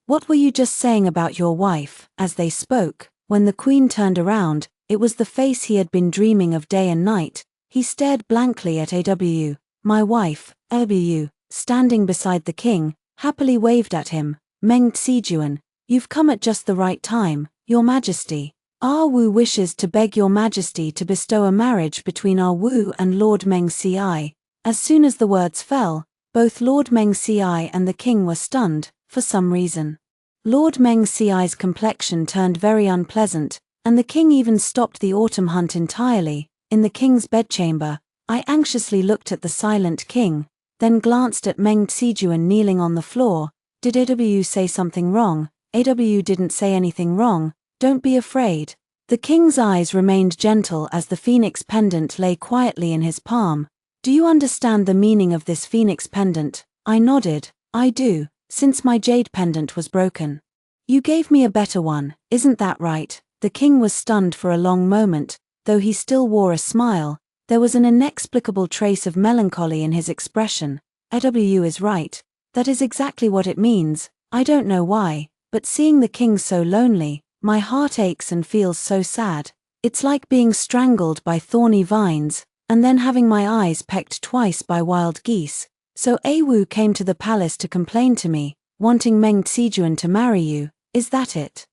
what were you just saying about your wife?" As they spoke, when the queen turned around, it was the face he had been dreaming of day and night. He stared blankly at AW. "My wife, AW," standing beside the king, happily waved at him. "Meng Xijuan, you've come at just the right time, your majesty. Our Wu wishes to beg your majesty to bestow a marriage between our Wu and Lord Meng Xi." As soon as the words fell, both Lord Meng Xi and the king were stunned, for some reason. Lord Meng Xi's complexion turned very unpleasant, And the king even stopped the autumn hunt entirely. In the king's bedchamber, I anxiously looked at the silent king, then glanced at Meng Xijuan kneeling on the floor. Did AW say something wrong? AW didn't say anything wrong, don't be afraid. The king's eyes remained gentle as the phoenix pendant lay quietly in his palm. Do you understand the meaning of this phoenix pendant? I nodded. I do, since my jade pendant was broken. You gave me a better one, isn't that right? The king was stunned for a long moment, though he still wore a smile. There was an inexplicable trace of melancholy in his expression. AW is right. That is exactly what it means. I don't know why, but seeing the king so lonely, my heart aches and feels so sad. It's like being strangled by thorny vines, and then having my eyes pecked twice by wild geese. So Awu came to the palace to complain to me, wanting Meng Xijuan to marry you, is that it?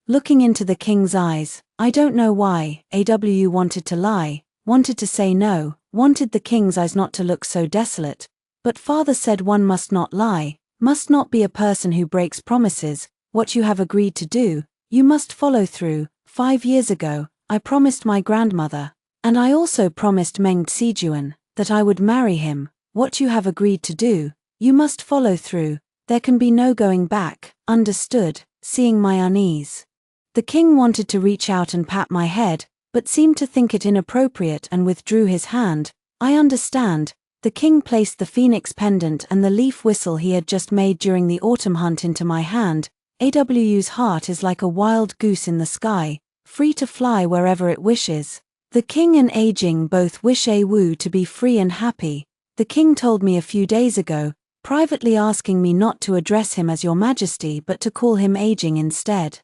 Looking into the king's eyes, I don't know why. AW wanted to lie, wanted to say no, wanted the king's eyes not to look so desolate. But father said one must not lie, must not be a person who breaks promises. What you have agreed to do, you must follow through. 5 years ago, I promised my grandmother, and I also promised Meng Xijuan, that I would marry him. What you have agreed to do, you must follow through. There can be no going back, understood? Seeing my unease, the king wanted to reach out and pat my head, but seemed to think it inappropriate and withdrew his hand. I understand. The king placed the phoenix pendant and the leaf whistle he had just made during the autumn hunt into my hand. AW's heart is like a wild goose in the sky, free to fly wherever it wishes. The king and Aging both wish Awu to be free and happy. The king told me a few days ago, privately asking me not to address him as Your Majesty but to call him Aging instead.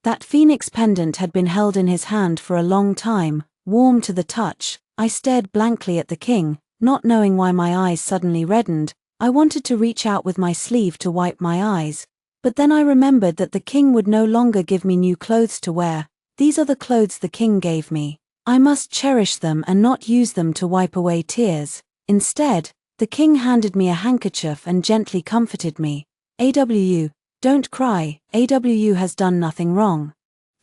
That phoenix pendant had been held in his hand for a long time, warm to the touch. I stared blankly at the king, not knowing why my eyes suddenly reddened. I wanted to reach out with my sleeve to wipe my eyes, but then I remembered that the king would no longer give me new clothes to wear. These are the clothes the king gave me. I must cherish them and not use them to wipe away tears. Instead, the king handed me a handkerchief and gently comforted me. AW, don't cry, AW has done nothing wrong.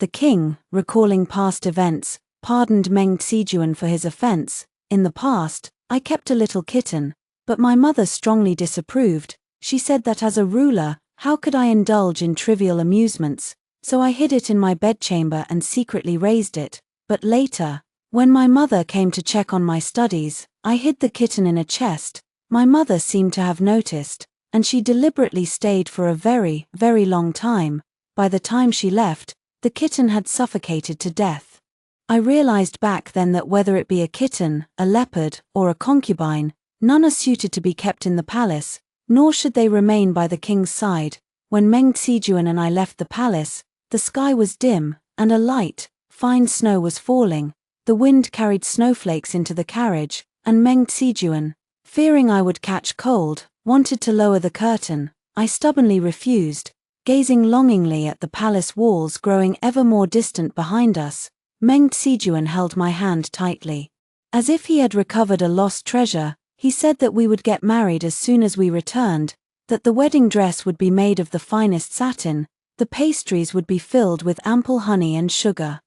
The king, recalling past events, pardoned Meng Xijuan for his offense. In the past, I kept a little kitten, but my mother strongly disapproved. She said that as a ruler, how could I indulge in trivial amusements? So I hid it in my bedchamber and secretly raised it. But later, when my mother came to check on my studies, I hid the kitten in a chest. My mother seemed to have noticed, and she deliberately stayed for a very, very long time. By the time she left, the kitten had suffocated to death. I realized back then that whether it be a kitten, a leopard, or a concubine, none are suited to be kept in the palace, nor should they remain by the king's side. When Meng Xijuan and I left the palace, the sky was dim, and a light, fine snow was falling. The wind carried snowflakes into the carriage, and Meng Xijuan, fearing I would catch cold, wanted to lower the curtain. I stubbornly refused, gazing longingly at the palace walls growing ever more distant behind us. Meng Xijuan held my hand tightly. As if he had recovered a lost treasure, he said that we would get married as soon as we returned, that the wedding dress would be made of the finest satin, the pastries would be filled with ample honey and sugar,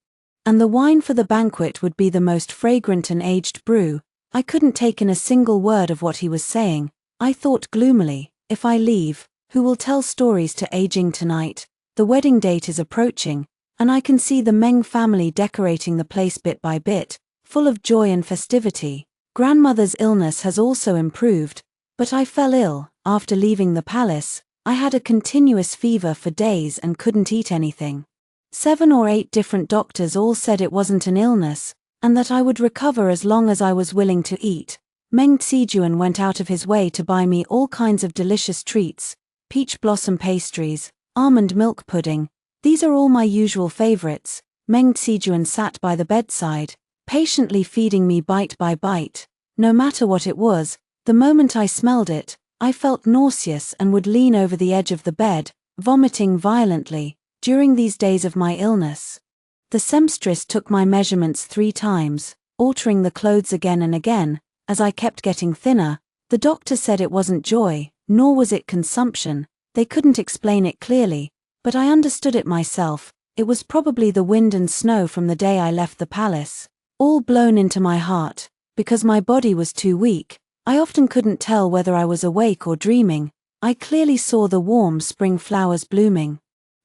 and the wine for the banquet would be the most fragrant and aged brew. I couldn't take in a single word of what he was saying. I thought gloomily, if I leave, who will tell stories to Aging tonight? The wedding date is approaching, and I can see the Meng family decorating the place bit by bit, full of joy and festivity. Grandmother's illness has also improved, but I fell ill. After leaving the palace, I had a continuous fever for days and couldn't eat anything. 7 or 8 different doctors all said it wasn't an illness, and that I would recover as long as I was willing to eat. Meng Xijuan went out of his way to buy me all kinds of delicious treats, peach blossom pastries, almond milk pudding. These are all my usual favorites. Meng Xijuan sat by the bedside, patiently feeding me bite by bite. No matter what it was, the moment I smelled it, I felt nauseous and would lean over the edge of the bed, vomiting violently. During these days of my illness, the seamstress took my measurements 3 times, altering the clothes again and again. As I kept getting thinner, the doctor said it wasn't joy, nor was it consumption. They couldn't explain it clearly, but I understood it myself. it was probably the wind and snow from the day I left the palace, all blown into my heart. Because my body was too weak, I often couldn't tell whether I was awake or dreaming. I clearly saw the warm spring flowers blooming,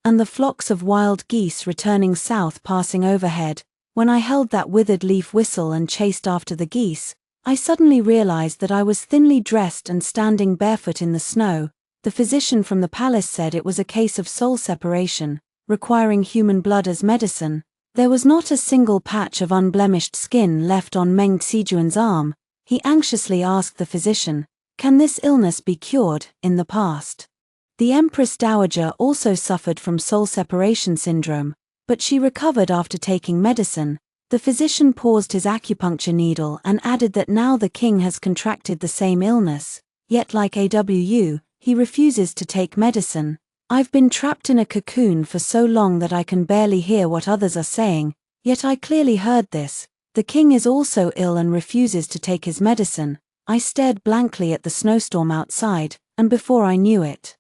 and the flocks of wild geese returning south passing overhead. When I held that withered leaf whistle and chased after the geese, I suddenly realized that I was thinly dressed and standing barefoot in the snow. The physician from the palace said it was a case of soul separation, requiring human blood as medicine. There was not a single patch of unblemished skin left on Meng Xijuan's arm. He anxiously asked the physician, "Can this illness be cured?" In the past, the Empress Dowager also suffered from soul separation syndrome, but she recovered after taking medicine. The physician paused his acupuncture needle and added that now the king has contracted the same illness, yet like AWU, he refuses to take medicine. "I've been trapped in a cocoon for so long that I can barely hear what others are saying, yet I clearly heard this. The king is also ill and refuses to take his medicine." I stared blankly at the snowstorm outside, and before I knew it,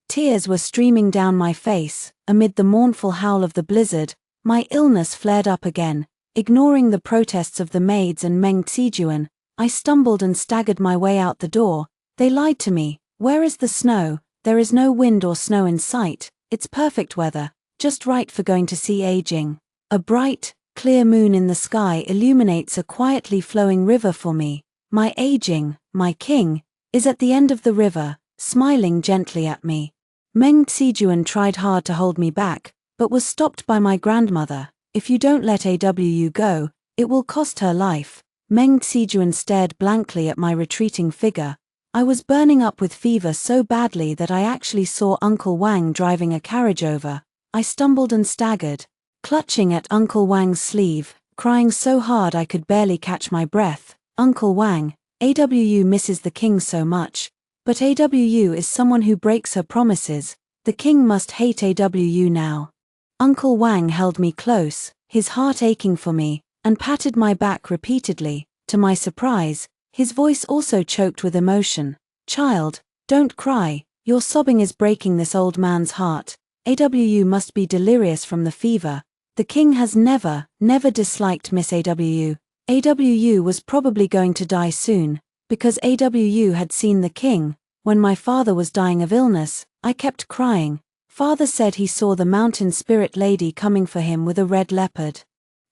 tears were streaming down my face. Amid the mournful howl of the blizzard, my illness flared up again. Ignoring the protests of the maids and Meng Xijuan, I stumbled and staggered my way out the door. They lied to me. Where is the snow? There is no wind or snow in sight. It's perfect weather, just right for going to see aging. A bright, clear moon in the sky illuminates a quietly flowing river for me. My aging, my king, is at the end of the river, smiling gently at me. Meng Xijuan tried hard to hold me back, but was stopped by my grandmother. "If you don't let AWU go, it will cost her life." Meng Xijuan stared blankly at my retreating figure. I was burning up with fever so badly that I actually saw Uncle Wang driving a carriage over. I stumbled and staggered, clutching at Uncle Wang's sleeve, crying so hard I could barely catch my breath. "Uncle Wang, AWU misses the king so much, but AWU is someone who breaks her promises. The king must hate AWU now." Uncle Wang held me close, his heart aching for me, and patted my back repeatedly. To my surprise, his voice also choked with emotion. "Child, don't cry, your sobbing is breaking this old man's heart. AWU must be delirious from the fever. The king has never disliked Miss AWU. AWU was probably going to die soon, because AWU had seen the king. When my father was dying of illness, I kept crying. Father said he saw the mountain spirit lady coming for him with a red leopard,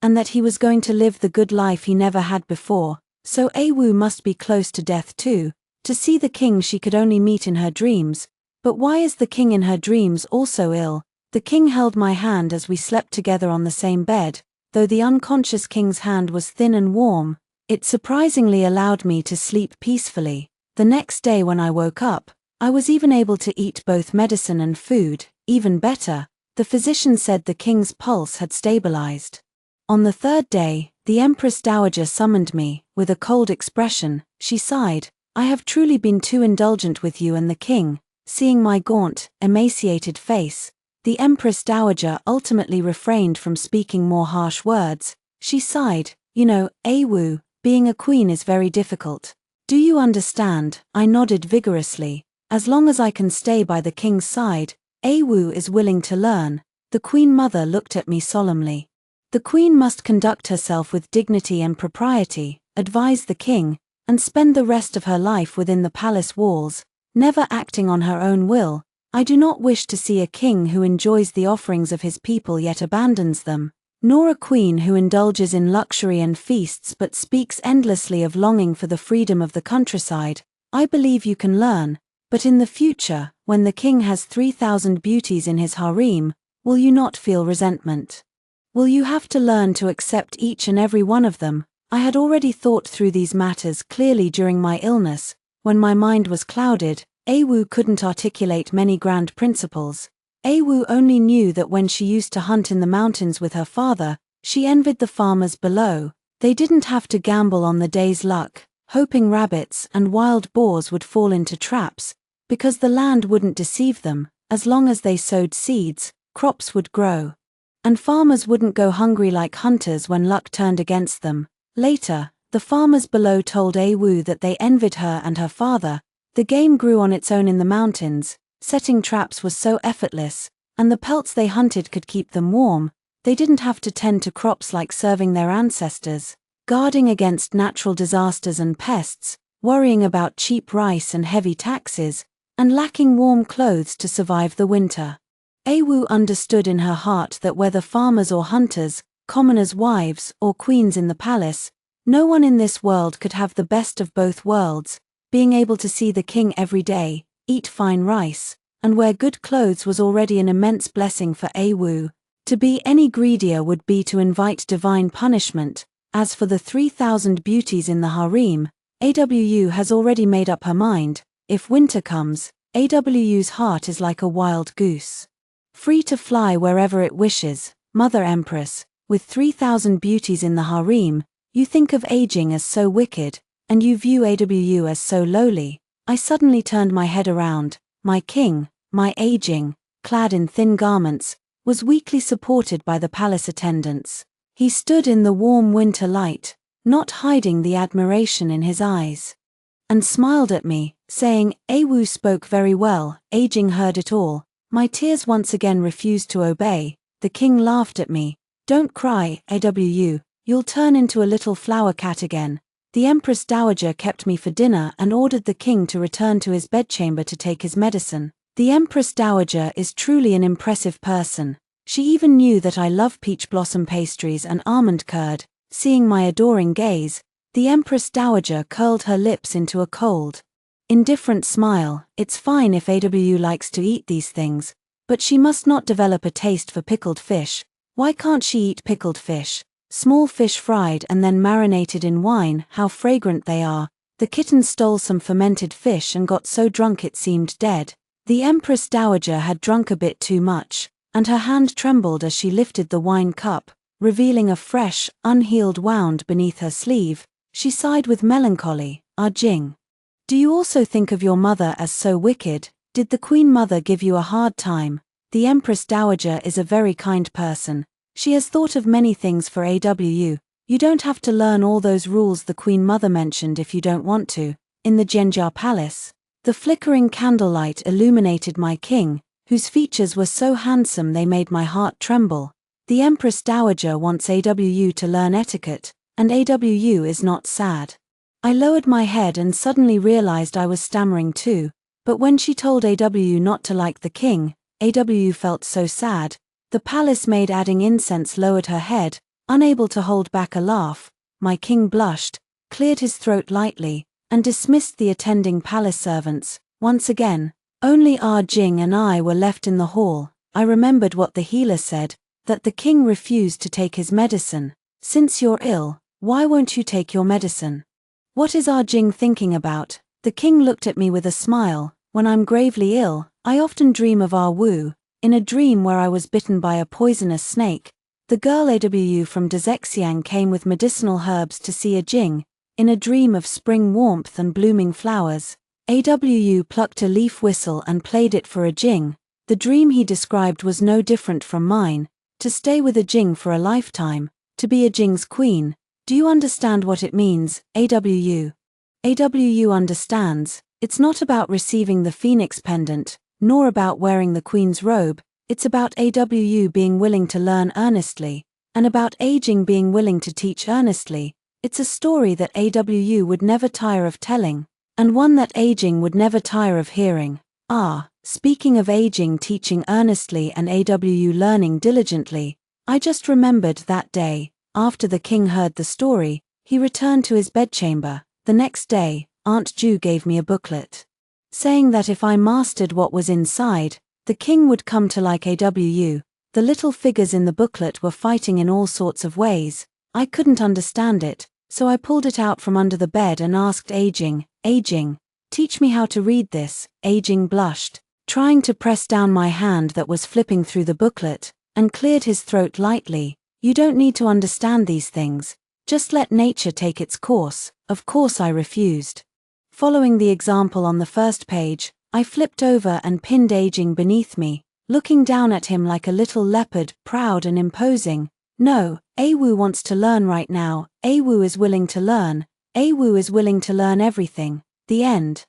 and that he was going to live the good life he never had before. So AWU must be close to death too. To see the king she could only meet in her dreams. But why is the king in her dreams also ill?" The king held my hand as we slept together on the same bed. Though the unconscious king's hand was thin and warm, it surprisingly allowed me to sleep peacefully. The next day when I woke up, I was even able to eat both medicine and food. Even better, the physician said the king's pulse had stabilized. On the third day, the Empress Dowager summoned me. With a cold expression, she sighed, "I have truly been too indulgent with you and the king." Seeing my gaunt, emaciated face, the Empress Dowager ultimately refrained from speaking more harsh words. She sighed, "You know, AWU, being a queen is very difficult. Do you understand?" I nodded vigorously. "As long as I can stay by the king's side, AWU is willing to learn." The queen mother looked at me solemnly. "The queen must conduct herself with dignity and propriety," advised the king, "and spend the rest of her life within the palace walls, never acting on her own will. I do not wish to see a king who enjoys the offerings of his people yet abandons them, nor a queen who indulges in luxury and feasts but speaks endlessly of longing for the freedom of the countryside. I believe you can learn, but in the future, when the king has 3,000 beauties in his harem, will you not feel resentment? Will you have to learn to accept each and every one of them?" I had already thought through these matters clearly during my illness. When my mind was clouded, AWU couldn't articulate many grand principles. AWU only knew that when she used to hunt in the mountains with her father, she envied the farmers below. They didn't have to gamble on the day's luck, hoping rabbits and wild boars would fall into traps, because the land wouldn't deceive them. As long as they sowed seeds, crops would grow. And farmers wouldn't go hungry like hunters when luck turned against them. Later, the farmers below told AWU that they envied her and her father. The game grew on its own in the mountains. Setting traps was so effortless. and the pelts they hunted could keep them warm. They didn't have to tend to crops like serving their ancestors, guarding against natural disasters and pests, worrying about cheap rice and heavy taxes, and lacking warm clothes to survive the winter. Awu understood in her heart that whether farmers or hunters, commoners' wives or queens in the palace, no one in this world could have the best of both worlds, being able to see the king every day, eat fine rice, and wear good clothes was already an immense blessing for Awu. To be any greedier would be to invite divine punishment. As for the 3,000 beauties in the harem, AWU has already made up her mind. If winter comes, AWU's heart is like a wild goose, free to fly wherever it wishes. Mother Empress, with 3,000 beauties in the harem, you think of aging as so wicked, and you view AWU as so lowly. I suddenly turned my head around. My king, my aging, clad in thin garments, was weakly supported by the palace attendants. He stood in the warm winter light, not hiding the admiration in his eyes, and smiled at me, saying, Awu spoke very well. Aging heard it all. My tears once again refused to obey. The king laughed at me. Don't cry, AWU, you'll turn into a little flower cat again. The Empress Dowager kept me for dinner and ordered the king to return to his bedchamber to take his medicine. The Empress Dowager is truly an impressive person. She even knew that I love peach blossom pastries and almond curd. Seeing my adoring gaze, the Empress Dowager curled her lips into a cold, indifferent smile. It's fine if AWU likes to eat these things, but she must not develop a taste for pickled fish. Why can't she eat pickled fish? Small fish fried and then marinated in wine, how fragrant they are. The kitten stole some fermented fish and got so drunk it seemed dead. The Empress Dowager had drunk a bit too much, and her hand trembled as she lifted the wine cup, revealing a fresh, unhealed wound beneath her sleeve. She sighed with melancholy. Ah Jing, do you also think of your mother as so wicked? Did the Queen Mother give you a hard time? The Empress Dowager is a very kind person. She has thought of many things for AWU. You don't have to learn all those rules the Queen Mother mentioned if you don't want to. In the Xianxia Palace, the flickering candlelight illuminated my king, whose features were so handsome they made my heart tremble. The Empress Dowager wants AWU to learn etiquette, and AWU is not sad. I lowered my head and suddenly realized I was stammering too, but when she told AWU not to like the king, AWU felt so sad. The palace maid adding incense lowered her head, unable to hold back a laugh. My king blushed, cleared his throat lightly, and dismissed the attending palace servants. Once again, only Ah Jing and I were left in the hall. I remembered what the healer said, that the king refused to take his medicine. Since you're ill, why won't you take your medicine? What is Ah Jing thinking about? The king looked at me with a smile. When I'm gravely ill, I often dream of Ah Wu. In a dream where I was bitten by a poisonous snake, the girl AWU from Xianxia came with medicinal herbs to see Ah Jing. In a dream of spring warmth and blooming flowers, AWU plucked a leaf whistle and played it for Ah Jing. The dream he described was no different from mine. To stay with Ah Jing for a lifetime, to be Ah Jing's queen. Do you understand what it means, AWU? AWU understands. It's not about receiving the phoenix pendant, nor about wearing the queen's robe. It's about AWU being willing to learn earnestly, and about aging being willing to teach earnestly. It's a story that AWU would never tire of telling, and one that aging would never tire of hearing. Speaking of aging teaching earnestly and AWU learning diligently, I just remembered that day, after the king heard the story, he returned to his bedchamber. The next day, Aunt Ju gave me a booklet, saying that if I mastered what was inside, the king would come to like AWU. The little figures in the booklet were fighting in all sorts of ways. I couldn't understand it, so I pulled it out from under the bed and asked Aging, teach me how to read this. Aging blushed, trying to press down my hand that was flipping through the booklet, and cleared his throat lightly. You don't need to understand these things. Just let nature take its course. Of course I refused. Following the example on the first page, I flipped over and pinned Aging beneath me, looking down at him like a little leopard, proud and imposing. No, Awu wants to learn right now. Awu is willing to learn. Awu is willing to learn everything. The end.